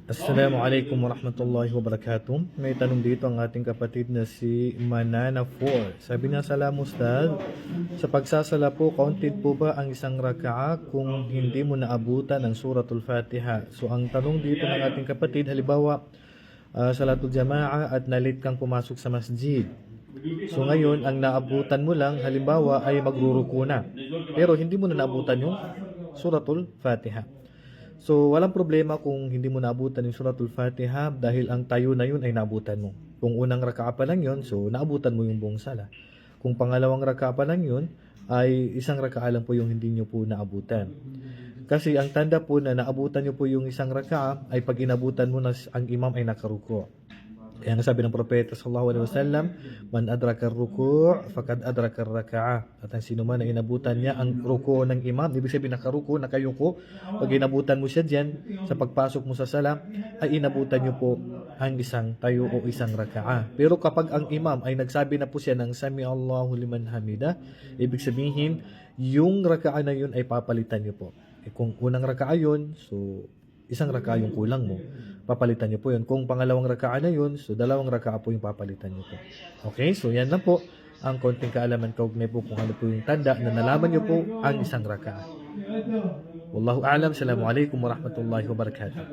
Assalamualaikum warahmatullahi wabarakatuh. May tanong dito ang ating kapatid na si Manana 4. Sabi niya, Salam Ustad, sa pagsasala po, counted po ba ang isang raka'a kung hindi mo naabutan ang suratul Fatiha? So ang tanong dito ng ating kapatid, halimbawa, salatul jama'a at nalit kang pumasok sa masjid. So ngayon, ang naabutan mo lang, halimbawa, ay magruruko na. Pero hindi mo na naabutan yung suratul Fatiha. So, walang problema kung hindi mo naabutan yung suratul Fatiha dahil ang tayo na yun ay naabutan mo. Kung unang raka'a pa lang yun, so naabutan mo yung buong sala. Kung pangalawang raka'a pa lang yun, ay isang raka'a lang po yung hindi nyo po naabutan. Kasi ang tanda po na naabutan nyo po yung isang raka'a ay pag inabutan mo na ang imam ay nakaruko. Kaya nga sabi ng propeta sallallahu alaihi wasallam, man adraka ar-ruku' faqad adraka ar-raka'ah. At ang sino man na inabutan niya ang ruko ng imam, ibig sabihin nakaruko, nakayuko, pag inabutan mo siya diyan sa pagpasok mo sa sala, ay inabutan niyo po ang isang tayo o isang raka'ah. Pero kapag ang imam ay nagsabi na po siya ng sami Allahu liman hamida, ibig sabihin yung raka'ah na yun ay papalitan niyo po. Kung unang raka'ah yun, so isang raka'a yung kulang mo, papalitan niyo po yun. Kung pangalawang raka'a na yun, so dalawang raka'a po yung papalitan niyo po. Okay, so yan lang po ang konting kaalaman kaugnay po kung ano po yung tanda na nalaman niyo po ang isang raka'a. Wallahu a'lam. Assalamualaikum warahmatullahi wabarakatuh.